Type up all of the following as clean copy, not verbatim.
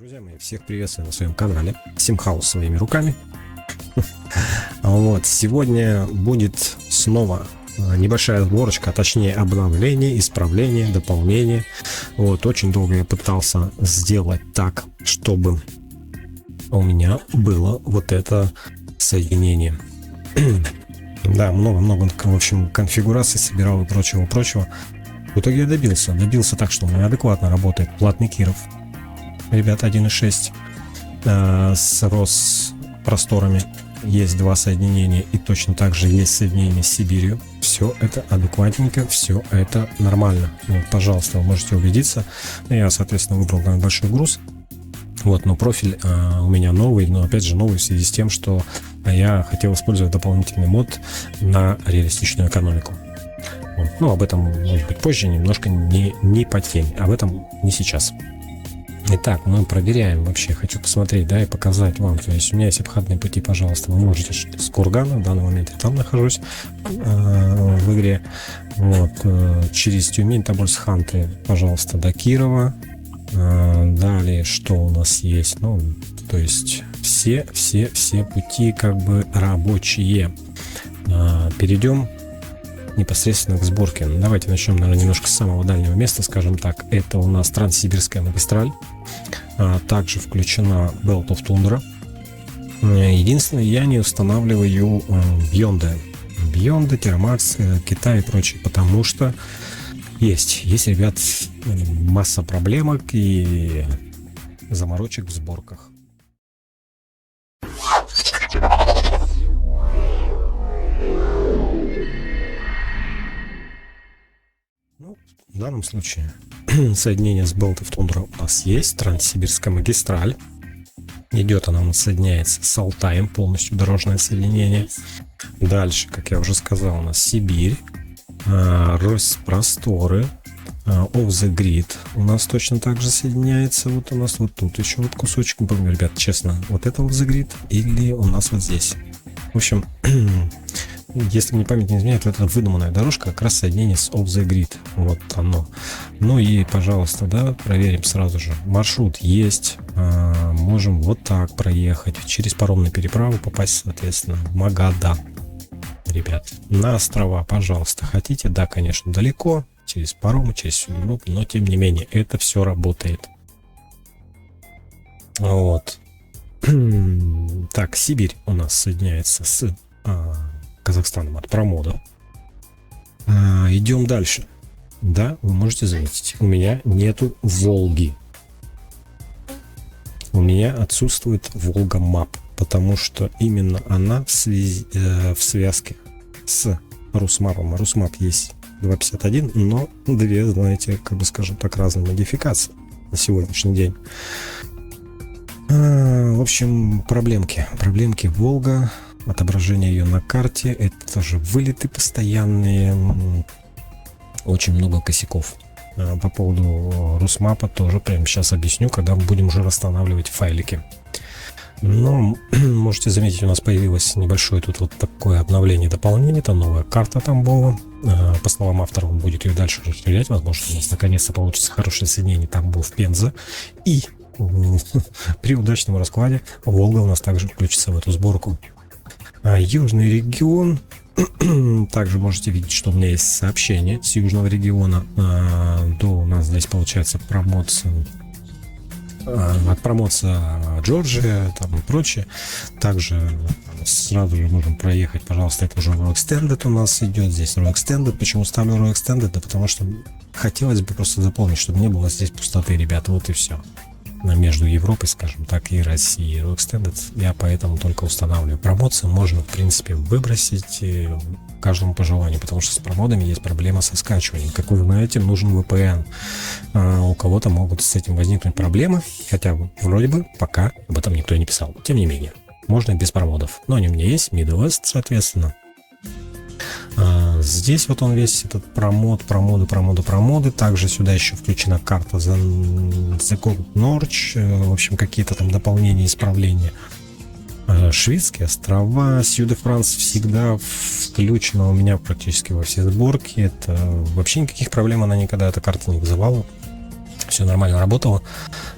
Друзья мои, всех приветствую на своем канале Simhouse своими руками. Вот, сегодня будет снова небольшая сборочка, а точнее обновление, исправление, дополнение. Вот, очень долго я пытался сделать так, чтобы у меня было вот это соединение. Да, много, в общем, конфигураций собирал и прочего. В итоге я добился так, что у меня адекватно работает платный Киров. Ребята, 1.6 с ROS просторами. Есть два соединения, и точно так же есть соединение с Сибирью. Все это адекватненько, все это нормально. Вот, пожалуйста, вы можете убедиться. Я, соответственно, выбрал большой груз. Вот, но профиль у меня новый, но опять же новый в связи с тем, что я хотел использовать дополнительный мод на реалистичную экономику. Вот. Ну, об этом, может быть, позже, немножко не по теме. Об этом не сейчас. Итак, мы проверяем вообще. Хочу посмотреть, да, и показать вам. То есть у меня есть обходные пути, пожалуйста. Вы можете с Кургана, в данный момент я там нахожусь в игре. Вот, через Тюмень, Тобольск, Ханты, пожалуйста, до Кирова. Далее, что у нас есть? Ну, то есть все пути как бы рабочие. Перейдем непосредственно к сборке. Давайте начнем, наверное, немножко с самого дальнего места, скажем так. Это у нас Транссибирская магистраль. Также включена Belt of Tundra. Единственное, я не устанавливаю Beyond, Terramax, Китай и прочее, потому что есть, ребят, масса проблемок и заморочек в сборках. В данном случае соединение с Belt of Tundra у нас есть. Транссибирская магистраль. Идет она, у нас соединяется с Алтаем, полностью дорожное соединение. Дальше, как я уже сказал, у нас Сибирь, Роспросторы, Off the Grid у нас точно так же соединяется. Вот у нас вот тут еще вот кусочек. Не помню, ребят, честно, вот это Off the Grid или у нас вот здесь. В общем, если мне память не изменяет, это выдуманная дорожка, как раз соединение с Off the Grid. Вот оно. Ну и, пожалуйста, да, проверим сразу же. Маршрут есть. Можем вот так проехать. Через паромную переправу попасть, соответственно, в Магадан. Ребят, на острова, пожалуйста. Хотите? Да, конечно, далеко. Через паром, через всю Европу. Но, тем не менее, это все работает. Вот. Так, Сибирь у нас соединяется с Казахстаном от промода. Идем дальше. Да, вы можете заметить, у меня нету Волги. У меня отсутствует Волга Map, потому что именно она в связке с Русмапом. Русмап есть 2.51, но две, знаете, как бы скажем так, разные модификации на сегодняшний день. В общем, проблемки Волга. Отображение ее на карте, это тоже вылеты постоянные, очень много косяков. По поводу Русмапа тоже прямо сейчас объясню, когда будем уже восстанавливать файлики. Но можете заметить, у нас появилось небольшое тут вот такое обновление, дополнение, это новая карта Тамбова. По словам автора, он будет ее дальше расширять, возможно, у нас наконец-то получится хорошее соединение Тамбов-Пенза. И при удачном раскладе Волга у нас также включится в эту сборку. Южный регион. Также можете видеть, что у меня есть сообщение с южного региона. У нас здесь получается промоция Джорджия, там и прочее. Также сразу же можем проехать, пожалуйста, это уже Raw Extended у нас идет. Здесь Raw Extended. Почему ставлю Raw Extended? Да потому что хотелось бы просто заполнить, чтобы не было здесь пустоты, ребята. Вот и все. Между Европой, скажем так, и Россией. Raw Extended я поэтому только устанавливаю. Промоции можно, в принципе, выбросить каждому по желанию, потому что с промодами есть проблема со скачиванием. Как вы знаете, нужен VPN. У кого-то могут с этим возникнуть проблемы, хотя вроде бы пока об этом никто не писал. Тем не менее, можно без промодов. Но они у меня есть, Midwest, соответственно. Здесь вот он весь этот промоды. Также сюда еще включена карта The Gold Norch. В общем, какие-то там дополнения, исправления. Шведские острова, Сью-де-Франс всегда включена у меня практически во все сборки. Это вообще никаких проблем она никогда, эта карта, не вызывала. все нормально работало.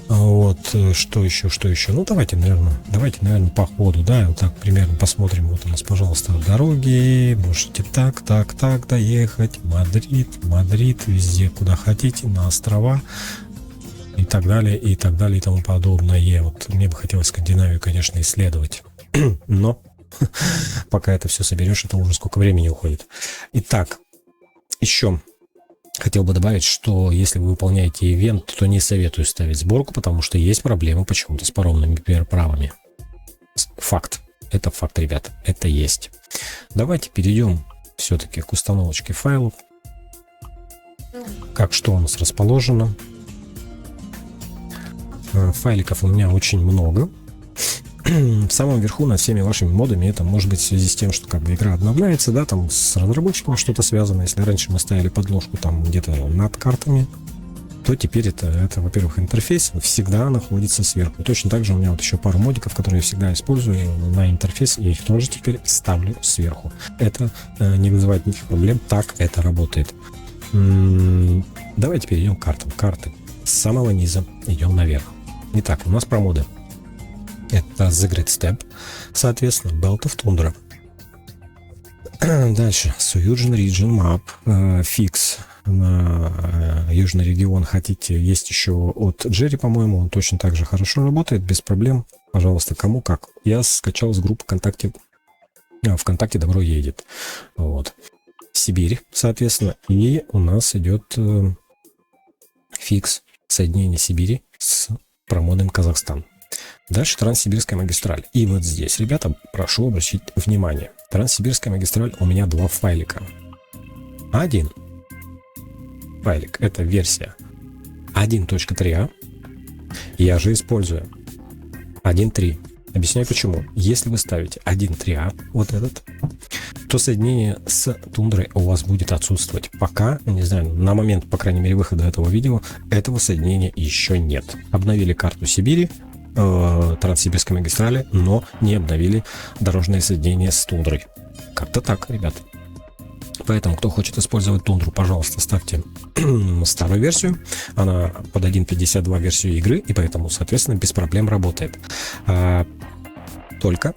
Вот, что еще? Ну, давайте, наверное, по ходу, да, вот так примерно посмотрим. Вот у нас, пожалуйста, дороги, можете так доехать, Мадрид, везде, куда хотите, на острова и так далее, и тому подобное. Вот мне бы хотелось Скандинавию, конечно, исследовать, но пока это все соберешь, это уже сколько времени уходит. Итак, еще хотел бы добавить, что если вы выполняете ивент, то не советую ставить сборку, потому что есть проблемы почему-то с паромными переправами. Факт. Это факт, ребят. Это есть. Давайте перейдем все-таки к установочке файлов. Как что у нас расположено. Файликов у меня очень много. В самом верху над всеми вашими модами, это может быть в связи с тем, что как бы игра обновляется, да, там с разработчиком что-то связано. Если раньше мы ставили подложку там где-то над картами, то теперь это во-первых, интерфейс всегда находится сверху. Точно так же у меня вот еще пару модиков, которые я всегда использую на интерфейс, я их тоже теперь ставлю сверху. Это не вызывает никаких проблем, так это работает. Давайте перейдем к картам. Карты с самого низа идем наверх. Итак, у нас про моды. Это The Great Step, соответственно, Belt of Tundra. Дальше, Southern Region Map, Fix на южный регион хотите. Есть еще от Джерри, по-моему, он точно так же хорошо работает, без проблем. Пожалуйста, кому как. Я скачал с группы ВКонтакте «Добро едет». Вот. Сибирь, соответственно, и у нас идет Fix, соединение Сибири с промодом Казахстан. Дальше Транссибирская магистраль. И вот здесь, ребята, прошу обратить внимание. Транссибирская магистраль, у меня два файлика. Один файлик, это версия 1.3а. Я же использую 1.3. Объясняю почему. Если вы ставите 1.3а, вот этот, то соединение с тундрой у вас будет отсутствовать. Пока, не знаю, на момент, по крайней мере, выхода этого видео, этого соединения еще нет. Обновили карту Сибири, Транссибирской магистрали, но не обновили дорожное соединение с тундрой. Как-то так, ребят. Поэтому, кто хочет использовать тундру, пожалуйста, ставьте старую версию. Она под 1.52 версию игры, и поэтому, соответственно, без проблем работает. Только,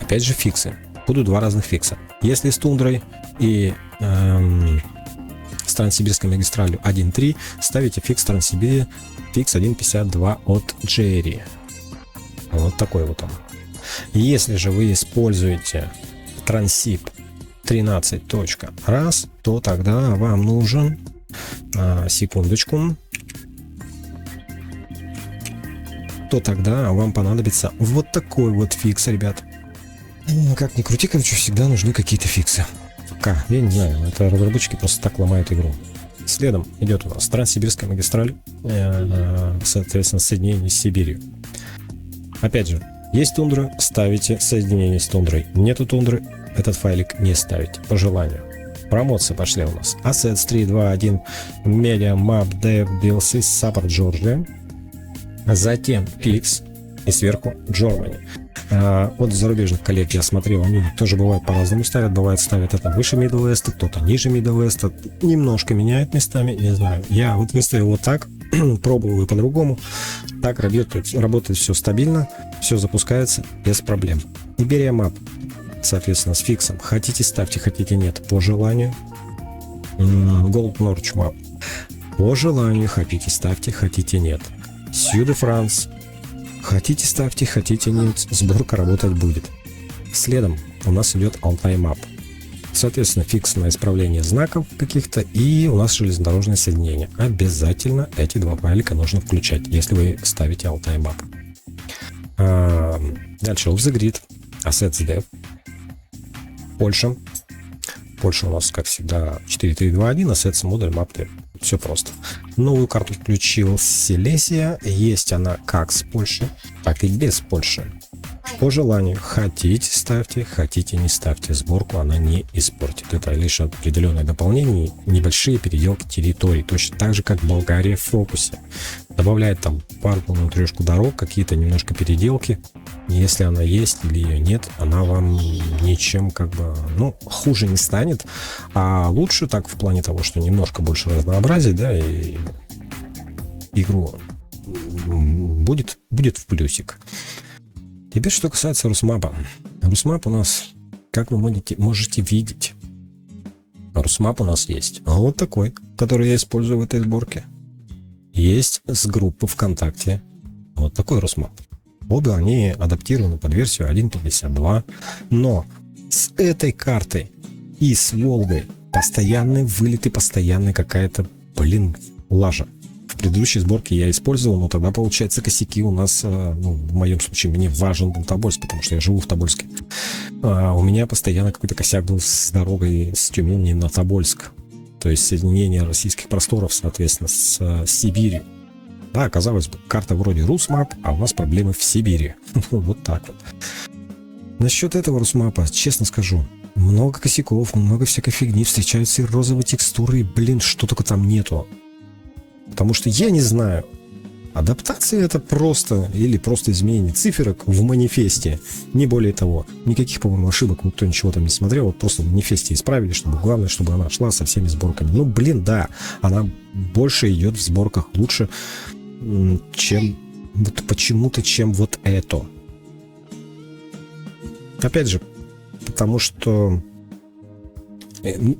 опять же, фиксы. Будут два разных фикса. Если с тундрой и с Транссибирской магистралью 1.3, ставите фикс Транссибири, фикс 1.52 от Джерри. Вот такой вот он. Если же вы используете Транссиб 13.1, то тогда вам нужен, секундочку, то тогда вам понадобится вот такой вот фикс, ребят. Как ни крути, короче, всегда нужны какие-то фиксы. Я не знаю, это разработчики просто так ломают игру. Следом идет у нас Транссибирская магистраль, соответственно, соединение с Сибирью. Опять же, есть тундра, ставите соединение с тундрой. Нету тундры, этот файлик не ставите, по желанию. Промоции пошли у нас. Assets 3.2.1, Media, Map, Dev, DLC, Support Georgia. Затем Fix и сверху Germany. От зарубежных коллег я смотрел, они тоже бывают по-разному ставят. Бывает ставят это выше Middle West, кто-то ниже Middle West. Немножко меняет местами, не знаю. Я вот выставил вот так, пробовал и по-другому. Так работает все стабильно, все запускается без проблем. Iberia Map, соответственно, с фиксом. Хотите ставьте, хотите нет, по желанию. Gold North Map. По желанию, хотите ставьте, хотите нет. Sud de France. Хотите ставьте, хотите нет, сборка работать будет. Следом у нас идет Altai Map. Соответственно, фикс на исправление знаков каких-то, и у нас железнодорожное соединение. Обязательно эти два файлика нужно включать, если вы ставите Altai Map. Дальше Off the Grid, Assets Dev. Польша. Польша у нас, как всегда, 4.3.2.1, Assets Model Map Dev. Все просто. Новую карту включил Силезия. Есть она как с Польши, так и без Польши. По желанию. Хотите ставьте, хотите не ставьте. Сборку она не испортит. Это лишь определенное дополнение, небольшие переделки территорий. Точно так же, как Болгария в фокусе. Добавляет там пару-полную трешку дорог, какие-то немножко переделки. Если она есть или ее нет, она вам ничем хуже не станет, а лучше так в плане того, что немножко больше разнообразия, да, и игру будет в плюсик. Теперь, что касается Русмапа. Русмап у нас, как вы можете видеть, Русмап у нас есть вот такой, который я использую в этой сборке. Есть с группы ВКонтакте вот такой Русмап. Обе они адаптированы под версию 1.52, но с этой картой и с Волгой постоянные вылеты, постоянная какая-то, лажа. В предыдущей сборке я использовал, но тогда, получается, косяки у нас, в моем случае, мне важен был Тобольск, потому что я живу в Тобольске. У меня постоянно какой-то косяк был с дорогой с Тюмени на Тобольск. То есть соединение российских просторов, соответственно, с Сибирью. Да, казалось бы, карта вроде Русмап, а у нас проблемы в Сибири. Вот так вот. Насчет этого Русмапа, честно скажу, много косяков, много всякой фигни, встречаются и розовые текстуры, и, что только там нету. Потому что я не знаю, адаптация это просто изменение циферок в манифесте, не более того. Никаких, по-моему, ошибок никто ничего там не смотрел, вот просто в манифесте исправили, чтобы главное, чтобы она шла со всеми сборками. Да, она больше идет в сборках лучше, чем почему-то, чем вот это. Опять же, потому что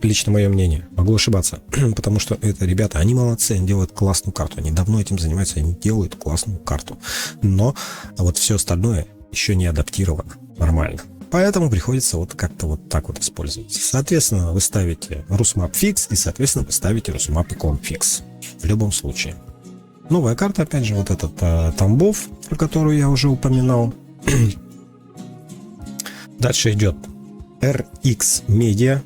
лично мое мнение, могу ошибаться, потому что это ребята, они молодцы, они делают классную карту, они давно этим занимаются, они делают классную карту, но вот все остальное еще не адаптировано нормально, поэтому приходится вот как-то вот так вот использовать. Соответственно, вы ставите Русмап фикс и, соответственно, вы ставите Русмап икон фикс в любом случае. Новая карта, опять же, вот этот Тамбов, про которую я уже упоминал. Дальше идет RX Media.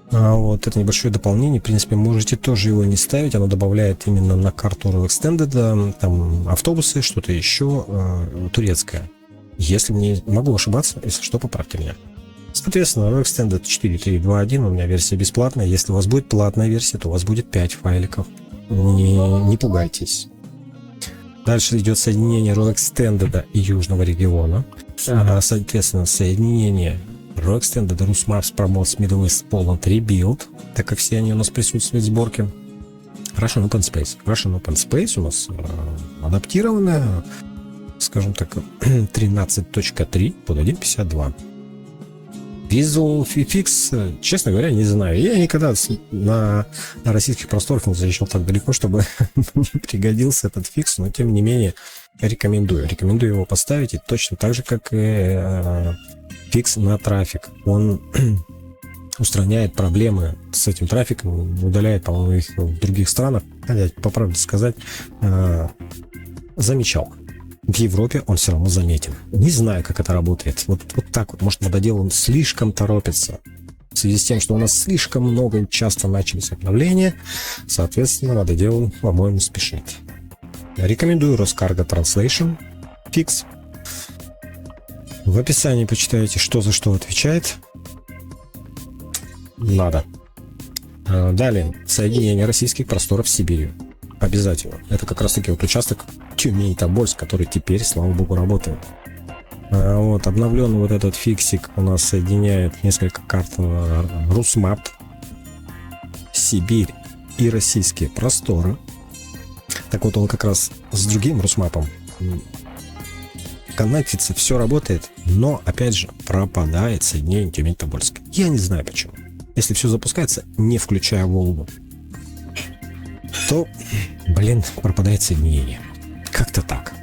Вот это небольшое дополнение. В принципе, можете тоже его не ставить. Оно добавляет именно на карту Roll Extended там автобусы, что-то еще турецкое. Если не могу ошибаться, если что, поправьте меня. Соответственно, Roll Extended 4.3.2.1 у меня версия бесплатная. Если у вас будет платная версия, то у вас будет 5 файликов. Не пугайтесь. Дальше идет соединение Roll Extended и Южного региона. Соответственно, соединение Roll Extended Rusmaps Promotes Middle East Poland Rebuild, так как все они у нас присутствуют в сборке. Russian Open Space. Russian Open Space у нас адаптированная, скажем так, 13.3 под 1.52. Visual Fix, честно говоря, не знаю. Я никогда на российских просторах не заезжал так далеко, чтобы пригодился этот фикс, но тем не менее рекомендую. Рекомендую его поставить, и точно так же, как и фикс на трафик. Он устраняет проблемы с этим трафиком, удаляет, по-моему, их в других странах. Я, по правде сказать, замечал. В Европе он все равно заметен. Не знаю, как это работает. Вот так вот. Может, мододел он слишком торопится. В связи с тем, что у нас слишком много и часто начались обновления, соответственно, мододел, по-моему, спешит. Рекомендую Roscargo Translation Fix. В описании почитайте, что за что отвечает. Надо. Далее. Соединение российских просторов с Сибирью. Обязательно. Это как раз таки вот участок Тюмень-Тобольск, который теперь, слава богу, работает. Вот, обновленный вот этот фиксик у нас соединяет несколько карт Русмап, Сибирь и российские просторы. Так вот, он как раз с другим Русмапом коннектится, все работает, но, опять же, пропадает соединение Тюмень-Тобольск. Я не знаю почему. Если все запускается, не включая Волгу, то, пропадает соединение. Как-то так.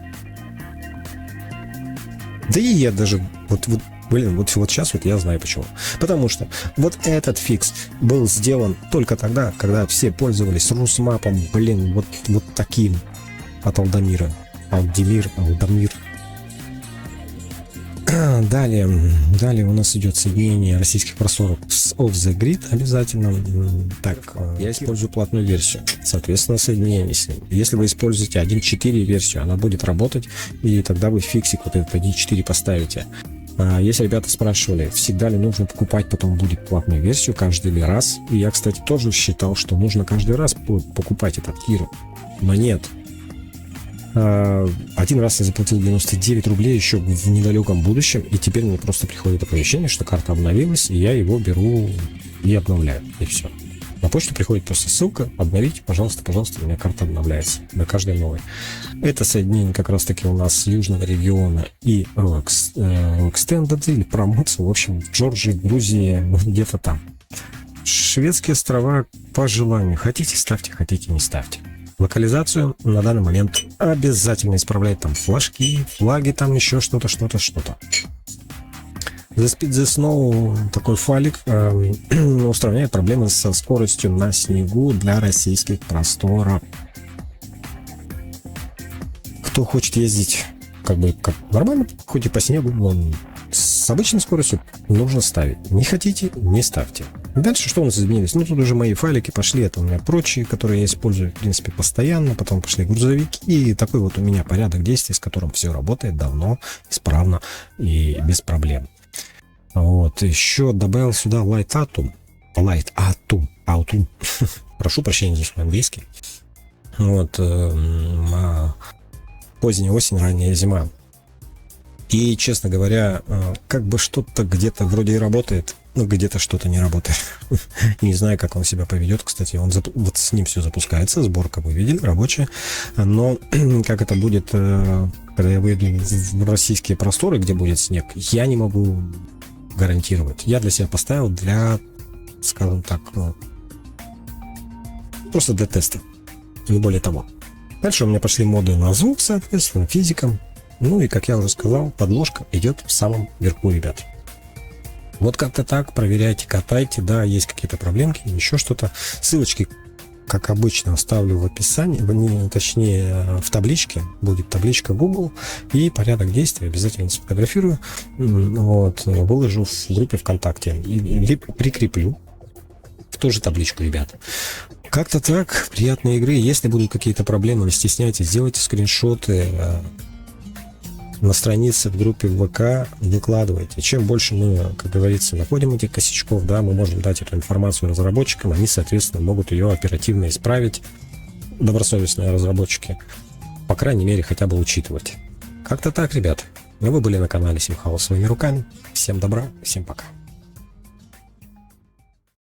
Да и я даже, вот сейчас вот я знаю почему. Потому что вот этот фикс был сделан только тогда, когда все пользовались Русмапом, вот таким от Алдамир. Далее у нас идет соединение российских просторов с Off the Grid обязательно. Так, я использую платную версию, соответственно, соединение с ним. Если вы используете 1.4 версию, она будет работать, и тогда вы фиксик вот этот 1.4 поставите. Если ребята спрашивали, всегда ли нужно покупать потом будет платную версию каждый раз, и я, кстати, тоже считал, что нужно каждый раз покупать этот тир, но нет. Один раз я заплатил 99 рублей еще в недалеком будущем, и теперь мне просто приходит оповещение, что карта обновилась, и я его беру и обновляю, и все. На почту приходит просто ссылка, обновить, пожалуйста, у меня карта обновляется на каждой новой. Это соединение как раз таки у нас с южного региона и Extended или промоция, в общем, в Джорджии, Грузии, где-то там. Шведские острова по желанию. Хотите, ставьте, хотите, не ставьте. Локализацию на данный момент обязательно исправлять, там флажки, флаги, там еще что-то. The Speed the Snow, такой файлик, устраняет проблемы со скоростью на снегу для российских просторов. Кто хочет ездить как нормально, хоть и по снегу, но с обычной скоростью, нужно ставить. Не хотите, не ставьте. Дальше что у нас изменилось? Тут уже мои файлики пошли, это у меня прочие, которые я использую, в принципе, постоянно. Потом пошли грузовики, и такой вот у меня порядок действий, с которым все работает давно, исправно и без проблем. Вот, еще добавил сюда Light Autumn. Прошу прощения за свой английский. Вот, поздняя осень, ранняя зима. И, честно говоря, как бы что-то где-то вроде и работает, но где-то что-то не работает. Не знаю, как он себя поведет. Кстати, вот с ним все запускается, сборка вы видели, рабочая. Но как это будет, когда я выйду в российские просторы, где будет снег, я не могу гарантировать. Я для себя поставил для, скажем так, просто для теста. Не более того. Дальше у меня пошли моды на звук, соответственно, физика. Ну и, как я уже сказал, подложка идет в самом верху, ребят. Вот как-то так, проверяйте, катайте, да, есть какие-то проблемки, еще что-то. Ссылочки, как обычно, оставлю в описании, точнее, в табличке, будет табличка Google, и порядок действий обязательно сфотографирую, вот, выложу в группе ВКонтакте, или прикреплю в ту же табличку, ребят. Как-то так, приятной игры. Если будут какие-то проблемы, не стесняйтесь, сделайте скриншоты на странице в группе ВК, выкладывайте. Чем больше мы, как говорится, находим этих косячков, да, мы можем дать эту информацию разработчикам, они, соответственно, могут ее оперативно исправить, добросовестные разработчики, по крайней мере, хотя бы учитывать. Как-то так, ребят. Вы были на канале Симхаус своими руками. Всем добра, всем пока.